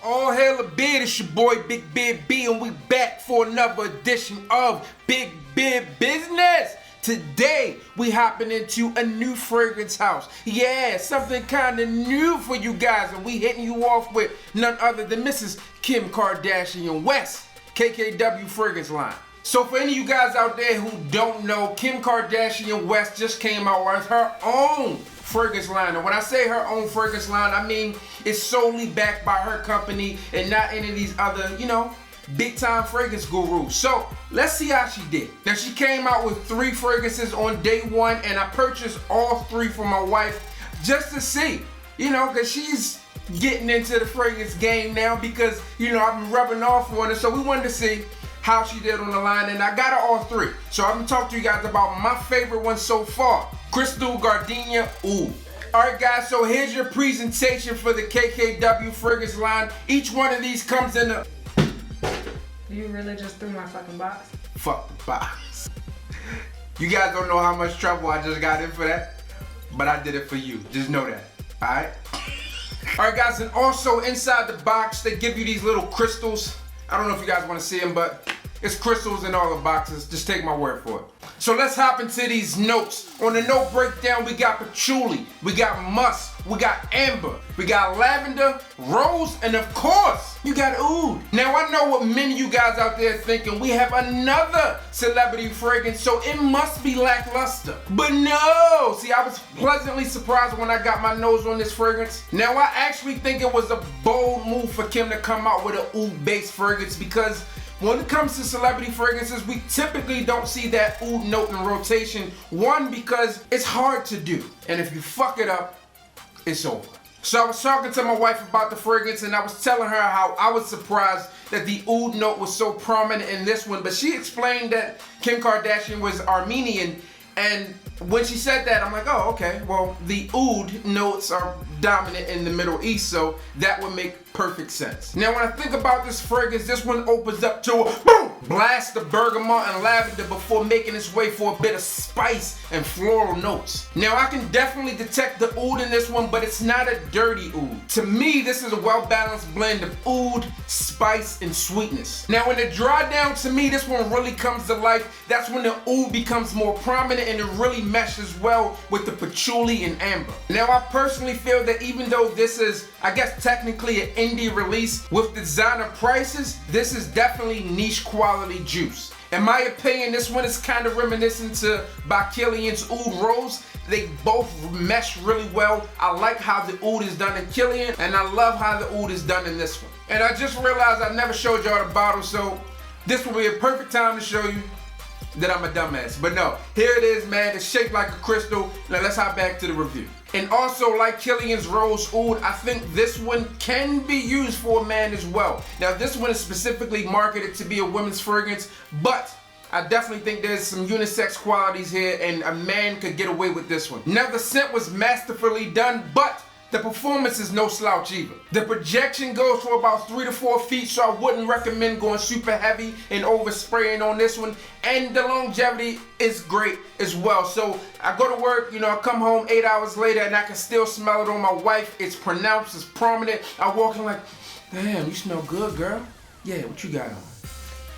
All hail the beard, it's your boy Big Beard B, and we back for another edition of Big Beard Business. Today, we hopping into a new fragrance house. Yeah, something kind of new for you guys, and we hitting you off with none other than Mrs. Kim Kardashian West, KKW Fragrance line. So for any of you guys out there who don't know, Kim Kardashian West just came out with her own fragrance line. And when I say her own fragrance line, I mean it's solely backed by her company and not any of these other, big time fragrance gurus. So let's see how she did. Now she came out with 3 fragrances on day 1, and I purchased all 3 for my wife just to see, because she's getting into the fragrance game now because, I've been rubbing off on her. So we wanted to see how she did on the line, and I got her all 3. So I'm gonna talk to you guys about my favorite one so far, Crystal Gardenia Oud. Alright guys, so here's your presentation for the KKW fragrance line. Each one of these comes in a... You really just threw my fucking box? Fuck the box. You guys don't know how much trouble I just got in for that, but I did it for you. Just know that, alright? Alright guys, and also inside the box, they give you these little crystals. I don't know if you guys want to see them, but it's crystals in all the boxes. Just take my word for it. So let's hop into these notes. On the note breakdown, we got patchouli, we got musk, we got amber, we got lavender, rose, and of course, you got oud. Now I know what many of you guys out there are thinking. We have another celebrity fragrance, so it must be lackluster. But no! See, I was pleasantly surprised when I got my nose on this fragrance. Now I actually think it was a bold move for Kim to come out with an oud-based fragrance, because when it comes to celebrity fragrances, we typically don't see that oud note in rotation. One, because it's hard to do, and if you fuck it up, it's over. So I was talking to my wife about the fragrance, and I was telling her how I was surprised that the oud note was so prominent in this one, but she explained that Kim Kardashian was Armenian, and when she said that, I'm like, oh, okay, well, the oud notes are dominant in the Middle East, so that would make perfect sense. Now, when I think about this fragrance, this one opens up to a boom, blast of bergamot and lavender before making its way for a bit of spice and floral notes. Now, I can definitely detect the oud in this one, but it's not a dirty oud. To me, this is a well-balanced blend of oud, spice, and sweetness. Now, when it dry down, to me, this one really comes to life. That's when the oud becomes more prominent and it really meshes well with the patchouli and amber. Now, I personally feel that even though this is, I guess, technically an indie release with designer prices, this is definitely niche quality juice. In my opinion, this one is kind of reminiscent to by Kilian's Oud Rose. They both mesh really well. I like how the oud is done in Kilian, and I love how the oud is done in this one. And I just realized I never showed y'all the bottle, so this will be a perfect time to show you that I'm a dumbass. But no, here it is, man. It's shaped like a crystal. Now let's hop back to the review. And also, like Kilian's Rose Oud, I think this one can be used for a man as well. Now this one is specifically marketed to be a women's fragrance, but I definitely think there's some unisex qualities here, and a man could get away with this one. Now the scent was masterfully done, but the performance is no slouch either. The projection goes for about 3 to 4 feet, so I wouldn't recommend going super heavy and overspraying on this one. And the longevity is great as well. So I go to work, I come home 8 hours later and I can still smell it on my wife. It's pronounced, it's prominent. I walk in like, damn, you smell good, girl. Yeah, what you got on?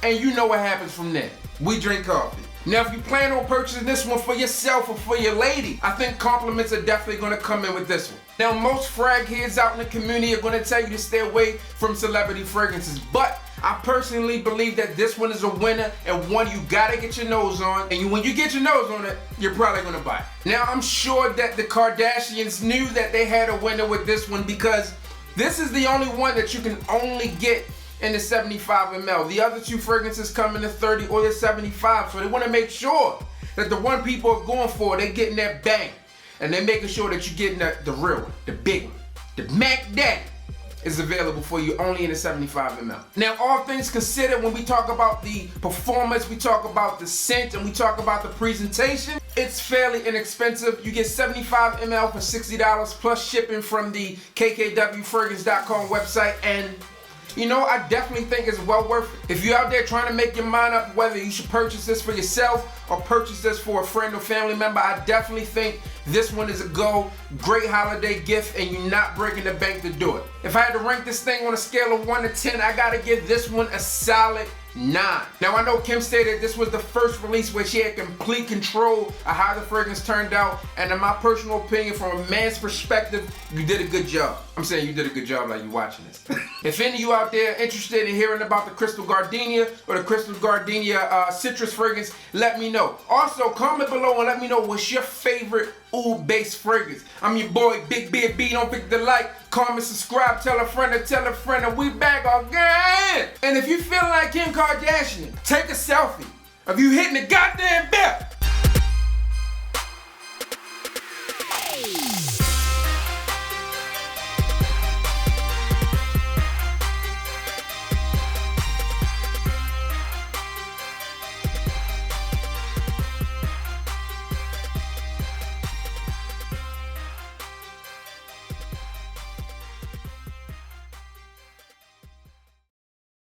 And you know what happens from there. We drink coffee. Now, if you plan on purchasing this one for yourself or for your lady, I think compliments are definitely going to come in with this one. Now, most frag heads out in the community are going to tell you to stay away from celebrity fragrances, but I personally believe that this one is a winner and one you got to get your nose on, and when you get your nose on it, you're probably going to buy it. Now, I'm sure that the Kardashians knew that they had a winner with this one, because this is the only one that you can only get in the 75 ml. The other 2 fragrances come in the 30 or the 75, so they want to make sure that the one people are going for, they're getting that bang. And they're making sure that you're getting the real one, the big one. The Mac Daddy is available for you only in the 75 ml. Now, all things considered, when we talk about the performance, we talk about the scent, and we talk about the presentation, it's fairly inexpensive. You get 75 ml for $60 plus shipping from the KKWFragrance.com website, and you know, I definitely think it's well worth it. If you're out there trying to make your mind up whether you should purchase this for yourself or purchase this for a friend or family member, I definitely think this one is a go. Great holiday gift, and you're not breaking the bank to do it. If I had to rank this thing on a scale of 1 to 10, I gotta give this one a solid 9. Now I know Kim stated this was the first release where she had complete control of how the fragrance turned out, and in my personal opinion, from a man's perspective, you did a good job. I'm saying you did a good job like you watching this. If any of you out there interested in hearing about the Crystal Gardenia or the Crystal Gardenia citrus fragrance, let me know. Also, comment below and let me know what's your favorite oud-based fragrance. I'm your boy, Big Beard B. Don't forget to like, comment, subscribe, tell a friend, and we back again. And if you feel like Kim Kardashian, take a selfie of you hitting the goddamn bell.